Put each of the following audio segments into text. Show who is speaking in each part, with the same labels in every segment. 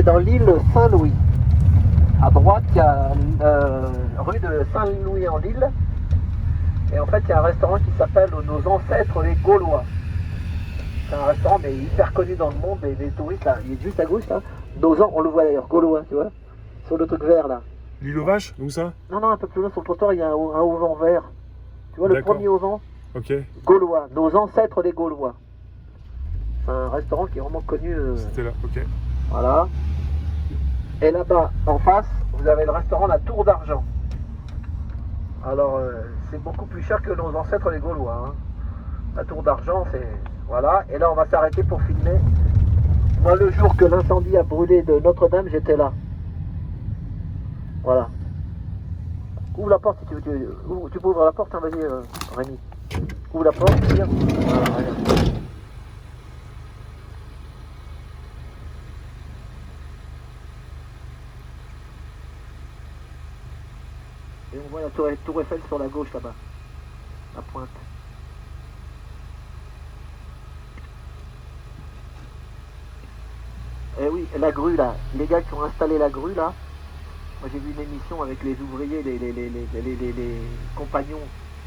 Speaker 1: dans l'île Saint-Louis. À droite, il y a rue de Saint-Louis-en-l'Île. Et en fait, il y a un restaurant qui s'appelle Nos Ancêtres les Gaulois. C'est un restaurant mais hyper connu dans le monde, les touristes là, il est juste à gauche là. On le voit d'ailleurs, Gaulois, tu vois, sur le truc vert là.
Speaker 2: L'île aux vaches, où ça?
Speaker 1: Non, un peu plus loin sur le trottoir, il y a un auvent vert. Tu vois le premier auvent?
Speaker 2: Ok.
Speaker 1: Gaulois, Nos Ancêtres les Gaulois. C'est un restaurant qui est vraiment connu.
Speaker 2: C'était là, ok.
Speaker 1: Voilà. Et là-bas, en face, vous avez le restaurant La Tour d'Argent. Alors, c'est beaucoup plus cher que Nos Ancêtres les Gaulois. Hein. La Tour d'Argent, c'est... Voilà. Et là, on va s'arrêter pour filmer. Moi, le jour que l'incendie a brûlé de Notre-Dame, j'étais là. Voilà. Ouvre la porte si tu veux. Tu peux ouvrir la porte, hein, vas-y, Rémi. Ouvre la porte, tire. Voilà, regarde. Et on voit la tour Eiffel sur la gauche là-bas. La pointe. Et oui, la grue là. Les gars qui ont installé la grue là. Moi j'ai vu une émission avec les ouvriers, les compagnons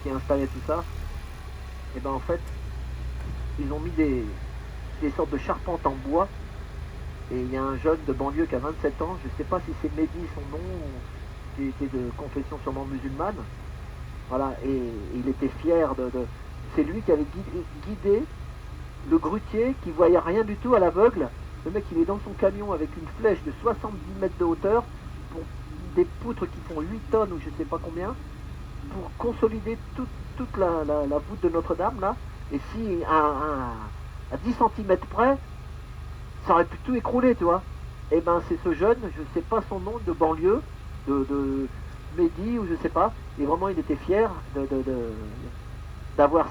Speaker 1: qui installaient tout ça. Et ben en fait, ils ont mis des sortes de charpentes en bois. Et il y a un jeune de banlieue qui a 27 ans, je ne sais pas si c'est Mehdi son nom, qui était de confession sûrement musulmane. Voilà, et il était fier c'est lui qui avait guidé le grutier qui voyait rien du tout à l'aveugle. Le mec il est dans son camion avec une flèche de 70 mètres de hauteur pour des poutres qui font 8 tonnes ou je sais pas combien pour consolider toute la voûte de Notre-Dame là. Et si à 10 cm près, ça aurait pu tout écrouler, tu vois. Et ben c'est ce jeune, je sais pas son nom, de banlieue, de Mehdi ou je sais pas, et vraiment il était fier d'avoir.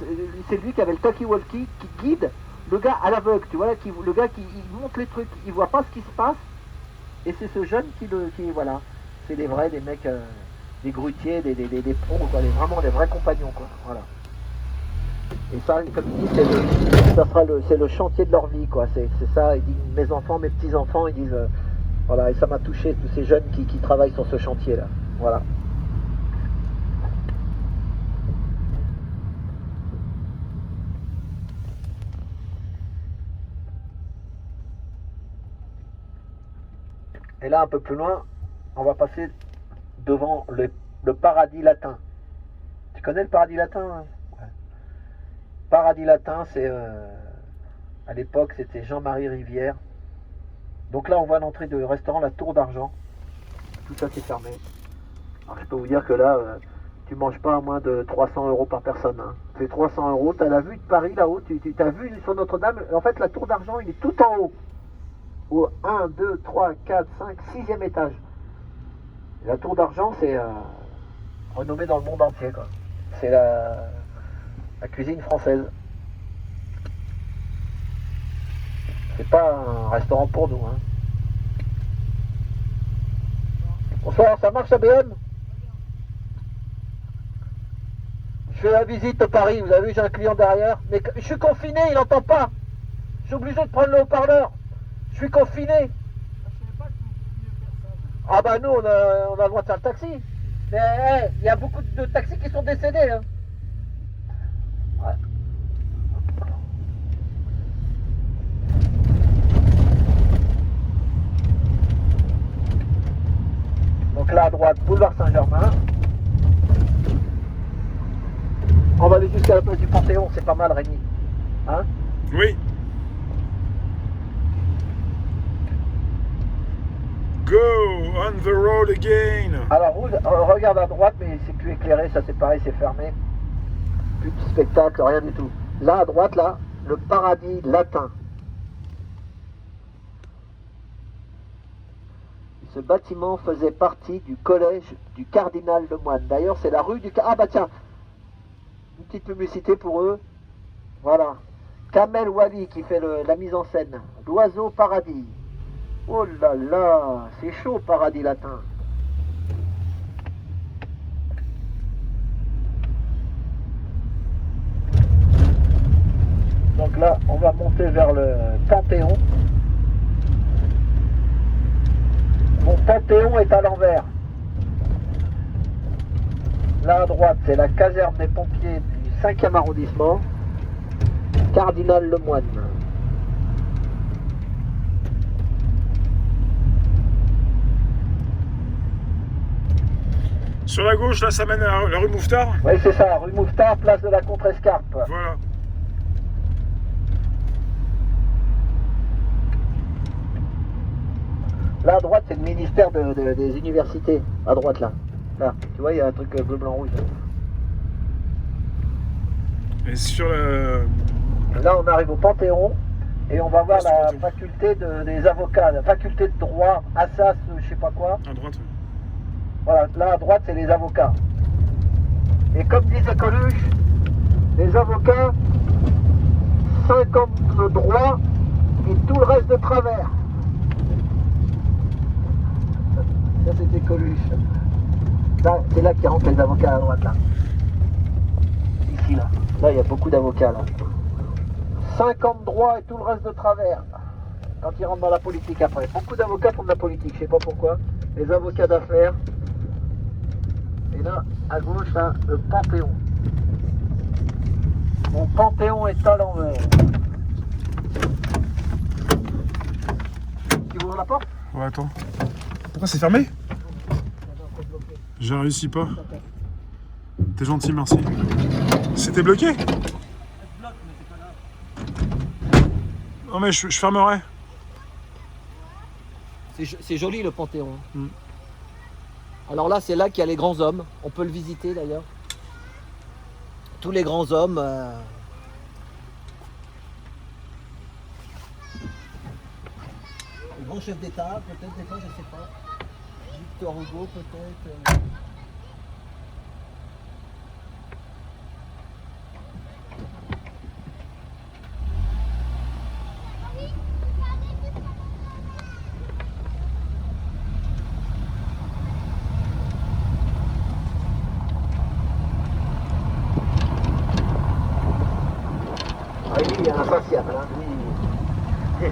Speaker 1: C'est lui qui avait le talkie-walkie qui guide le gars à l'aveugle, tu vois, le gars qui il monte les trucs, il voit pas ce qui se passe, et c'est ce jeune qui voilà, c'est des vrais, des mecs, des grutiers, des pros, quoi, vraiment des vrais compagnons, quoi, voilà. Et ça, comme il dit, c'est le chantier de leur vie, quoi. C'est ça, il dit, mes enfants, mes petits-enfants, ils disent, voilà, et ça m'a touché, tous ces jeunes qui travaillent sur ce chantier-là. Voilà. Et là, un peu plus loin, on va passer devant le paradis latin. Tu connais le paradis latin, hein? Ouais. Paradis latin, c'est... à l'époque, c'était Jean-Marie Rivière. Donc là, on voit l'entrée du restaurant La Tour d'Argent. Tout ça, c'est fermé. Alors, je peux vous dire que là, tu manges pas à moins de 300 € par personne. Hein. C'est 300 €. Tu as la vue de Paris là-haut. Tu as vu sur Notre-Dame. En fait, la Tour d'Argent, il est tout en haut. Au 1, 2, 3, 4, 5, 6e étage. Et la Tour d'Argent, c'est renommé dans le monde entier, quoi. C'est la cuisine française. C'est pas un restaurant pour nous. Hein. Bonsoir, ça marche ABM? Je fais la visite à Paris, vous avez vu, j'ai un client derrière. Mais je suis confiné, il n'entend pas. Je suis obligé de prendre le haut-parleur. Je suis confiné. Ah bah nous, on a le droit de faire le taxi. Mais il y a beaucoup de taxis qui sont décédés. Hein. Ouais. Donc là à droite, boulevard Saint-Germain. On va aller jusqu'à la place du Panthéon, c'est pas mal Rémi. Hein?
Speaker 2: Oui. Go on the road again.
Speaker 1: Alors regarde à droite, mais c'est plus éclairé, ça c'est pareil, c'est fermé. Plus de spectacle, rien du tout. Là à droite, là, le paradis latin. Ce bâtiment faisait partie du collège du cardinal Lemoine. D'ailleurs, c'est la rue du... Ah bah tiens, une petite publicité pour eux. Voilà. Kamel Wally qui fait la mise en scène. L'oiseau paradis. Oh là là, c'est chaud, paradis latin. Donc là, on va monter vers le Panthéon. Panthéon est à l'envers. Là à droite, c'est la caserne des pompiers du 5e arrondissement. Cardinal Lemoine.
Speaker 2: Sur la gauche, là, ça mène à la rue Mouffetard.
Speaker 1: Oui, c'est ça, rue Mouffetard, place de la Contrescarpe.
Speaker 2: Voilà.
Speaker 1: Là à droite, c'est le ministère des universités. À droite, là. Là, tu vois, il y a un truc bleu, blanc, rouge.
Speaker 2: Et sur la...
Speaker 1: Là, on arrive au Panthéon et on va voir
Speaker 2: c'est
Speaker 1: la
Speaker 2: Panthéon.
Speaker 1: faculté des avocats, la faculté de droit, Assas, je sais pas quoi.
Speaker 2: À droite.
Speaker 1: Voilà, là à droite, c'est les avocats. Et comme disait Coluche, les avocats, 50 de droit et tout le reste de travers. Ça, c'était Coluche. Là, c'est là qu'il rentrent les avocats à droite, là. Ici, là. Là, il y a beaucoup d'avocats, là. 50 droits et tout le reste de travers. Quand ils rentrent dans la politique après. Beaucoup d'avocats font de la politique, je sais pas pourquoi. Les avocats d'affaires. Et là, à gauche, là, le Panthéon. Mon Panthéon est à l'envers. Tu ouvres la porte?
Speaker 2: Ouais, attends. Pourquoi c'est fermé? Je réussis pas. T'es gentil, merci. C'était bloqué? Non mais je fermerai.
Speaker 1: C'est joli le Panthéon.
Speaker 2: Mm.
Speaker 1: Alors là, c'est là qu'il y a les grands hommes. On peut le visiter d'ailleurs. Tous les grands hommes. Les grands chefs d'État, peut-être des fois, je sais pas. Victor Hugo, peut-être. Ah oui, il y a l'insatiable, hein. Lui,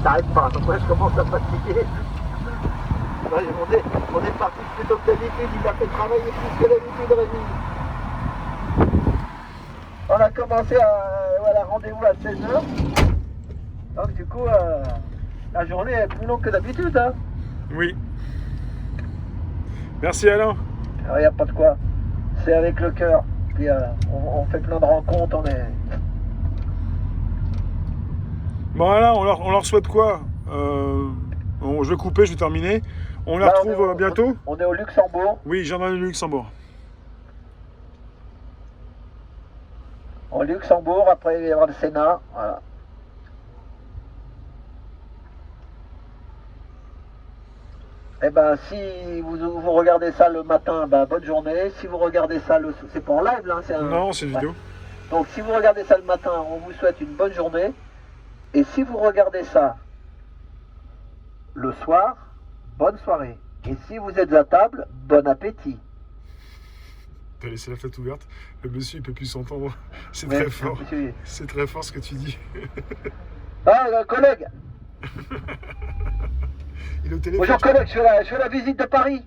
Speaker 1: t'arrêtes pas, donc moi je commence à fatiguer. Ouais, on est parti plutôt que d'habitude, il m'a fait travailler plus que d'habitude, Rémi. On a commencé voilà, rendez-vous à 16h. Donc du coup, la journée est plus longue que d'habitude, hein.
Speaker 2: Oui. Merci Alain.
Speaker 1: Alors il n'y a pas de quoi. C'est avec le cœur. Puis on fait plein de rencontres, on est...
Speaker 2: Bon Alain, on leur souhaite quoi? Je vais couper, je vais terminer. On la
Speaker 1: Là,
Speaker 2: retrouve bientôt?
Speaker 1: On est au Luxembourg.
Speaker 2: Oui, jardin du Luxembourg.
Speaker 1: Au Luxembourg, après il va y avoir le Sénat. Voilà. Eh ben si vous regardez ça le matin, ben, bonne journée. Si vous regardez ça c'est pas en live là, c'est un...
Speaker 2: Non, c'est une vidéo.
Speaker 1: Donc si vous regardez ça le matin, on vous souhaite une bonne journée. Et si vous regardez ça le soir, bonne soirée. Et si vous êtes à table, bon appétit.
Speaker 2: T'as laissé la fenêtre ouverte. Le monsieur il peut plus s'entendre. C'est
Speaker 1: Ouais,
Speaker 2: très fort.
Speaker 1: monsieur.
Speaker 2: C'est très fort ce que tu dis.
Speaker 1: Ah, collègue.
Speaker 2: Il est au téléphone.
Speaker 1: Bonjour collègue, je fais la visite de Paris.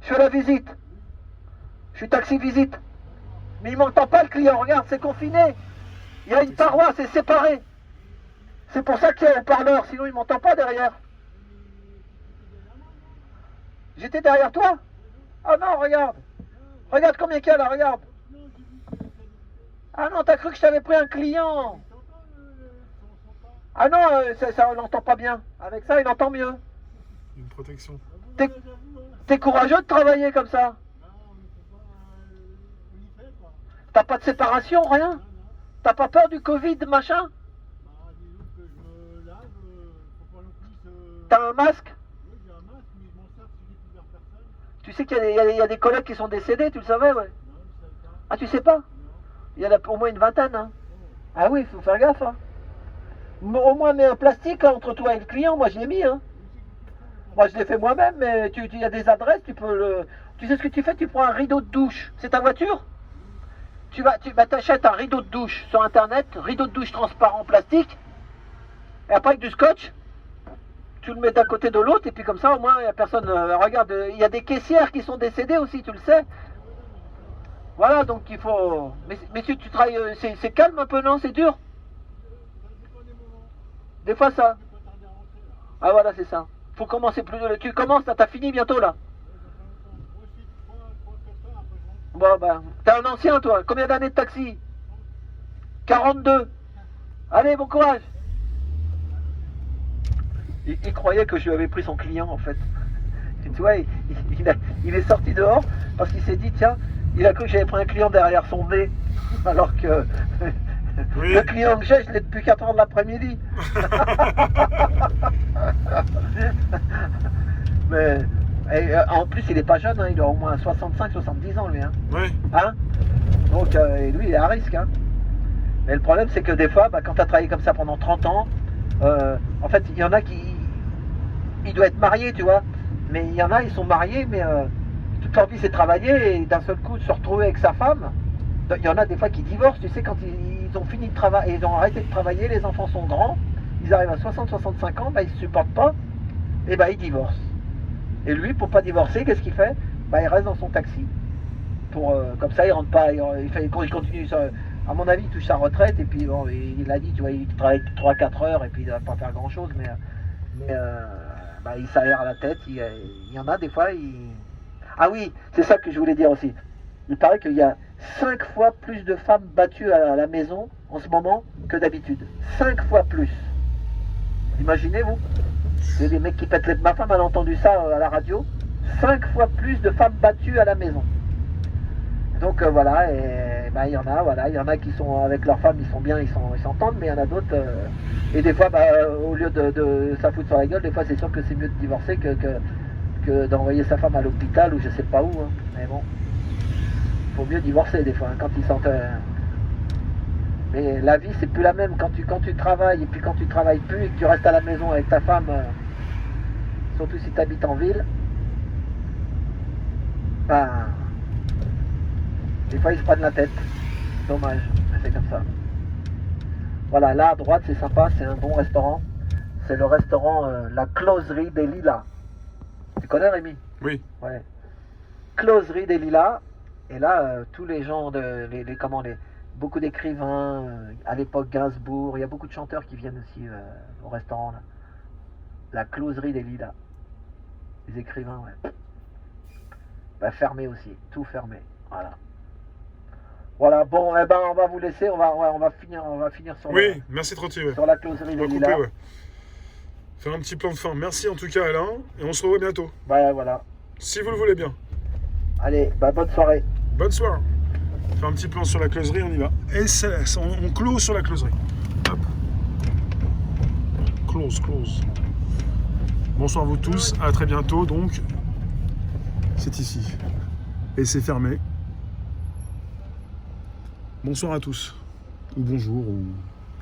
Speaker 1: Je fais la visite. Je suis taxi visite. Mais il m'entend pas le client, regarde, c'est confiné. Il y a une paroi, c'est séparé. C'est pour ça qu'il y a un haut-parleur, sinon il m'entend pas derrière. J'étais derrière toi? Ah non, regarde. Regarde combien qu'il y a là, regarde. Ah non, t'as cru que je t'avais pris un client. Ah non, ça on l'entend pas bien. Avec ça, il entend mieux.
Speaker 2: Une protection.
Speaker 1: T'es courageux de travailler comme ça. T'as pas de séparation, rien? T'as pas peur du Covid, machin? T'as un masque? Tu sais qu'il y a des collègues qui sont décédés, tu le savais, ouais? Ah, tu sais pas? Il y en a au moins une vingtaine, hein? Ah oui, il faut faire gaffe, hein? Au moins, mets un plastique là, entre toi et le client, moi je l'ai mis, hein? Moi je l'ai fait moi-même, mais il y a des adresses, tu peux le... Tu sais ce que tu fais? Tu prends un rideau de douche. C'est ta voiture? T'achètes un rideau de douche sur internet, rideau de douche transparent plastique, et après avec du scotch, tu le mets d'un côté de l'autre, et puis comme ça, au moins, il n'y a personne. Regarde, il y a des caissières qui sont décédées aussi, tu le sais. Voilà, donc il faut. Mais si tu travailles, c'est calme un peu, non? C'est dur? Des fois, ça. Ah, voilà, c'est ça. Faut commencer plus. Tu commences, t'as fini bientôt, là. Bon, ben, t'es un ancien, toi. Combien d'années de taxi? 42. Allez, bon courage. Il croyait que je lui avais pris son client, en fait. Et tu vois, il est sorti dehors parce qu'il s'est dit, tiens, il a cru que j'avais pris un client derrière son nez. Alors que
Speaker 2: Oui.
Speaker 1: le client que j'ai, je l'ai depuis 4 heures de l'après-midi. Mais en plus, il est pas jeune, hein, il a au moins 65-70 ans, lui. Hein.
Speaker 2: Oui.
Speaker 1: Hein, donc, et lui, il est à risque. Hein. Mais le problème, c'est que des fois, bah, quand tu as travaillé comme ça pendant 30 ans, en fait, il y en a qui. Il doit être marié, tu vois. Mais il y en a, ils sont mariés, mais toute leur vie, c'est travailler, et d'un seul coup, de se retrouver avec sa femme. Il y en a des fois qui divorcent, tu sais, quand ils ont fini de travailler, ils ont arrêté de travailler, les enfants sont grands, ils arrivent à 60-65 ans, bah, ils ne se supportent pas, et bah, ils divorcent. Et lui, pour pas divorcer, qu'est-ce qu'il fait? Bah, il reste dans son taxi. Comme ça, il rentre pas, il continue, à mon avis, il touche sa retraite, et puis bon, il a dit, tu vois, il travaille 3-4 heures, et puis il ne va pas faire grand-chose, mais bah, il s'aère la tête, il y en a des fois, Ah oui, c'est ça que je voulais dire aussi. Il paraît qu'il y a 5 fois plus de femmes battues à la maison en ce moment que d'habitude. 5 fois plus. Imaginez-vous. C'est des mecs qui pètent les... Ma femme a entendu ça à la radio. 5 fois plus de femmes battues à la maison. Donc voilà, et bah, il y en a, voilà, il y en a qui sont avec leur femme, ils sont bien, ils s'entendent, mais il y en a d'autres. Et des fois, bah, au lieu de ça foutre sur la gueule, des fois c'est sûr que c'est mieux de divorcer que d'envoyer sa femme à l'hôpital ou je sais pas où. Hein. Mais bon, faut mieux divorcer des fois hein, quand ils sentent. Mais la vie c'est plus la même quand tu travailles et puis quand tu travailles plus et que tu restes à la maison avec ta femme, surtout si tu habites en ville, bah, des fois ils se prennent la tête. Dommage, mais c'est comme ça. Voilà, là à droite c'est sympa, c'est un bon restaurant. C'est le restaurant La Closerie des Lilas. Tu connais Rémi?
Speaker 2: Oui.
Speaker 1: Ouais. Closerie des Lilas. Et là, tous les gens, beaucoup d'écrivains, à l'époque Gainsbourg, il y a beaucoup de chanteurs qui viennent aussi au restaurant. Là. La Closerie des Lilas. Les écrivains, ouais. Bah, fermé aussi, tout fermé. Voilà. Voilà, bon, eh ben, on va vous laisser, on va finir sur,
Speaker 2: Oui, merci Trotti. Ouais.
Speaker 1: sur la Closerie
Speaker 2: On
Speaker 1: des
Speaker 2: va couper,
Speaker 1: Lilas.
Speaker 2: ouais. Faire un petit plan de fin. Merci en tout cas Alain, et on se revoit bientôt.
Speaker 1: Bah voilà.
Speaker 2: Si vous le voulez bien.
Speaker 1: Allez, bah bonne soirée.
Speaker 2: Bonne soirée. Faire un petit plan sur la closerie, on y va. Et on close sur la closerie. Hop. Close. Bonsoir à vous tous, à très bientôt. Donc, c'est ici. Et c'est fermé. Bonsoir à tous. Ou bonjour, ou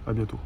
Speaker 2: à bientôt.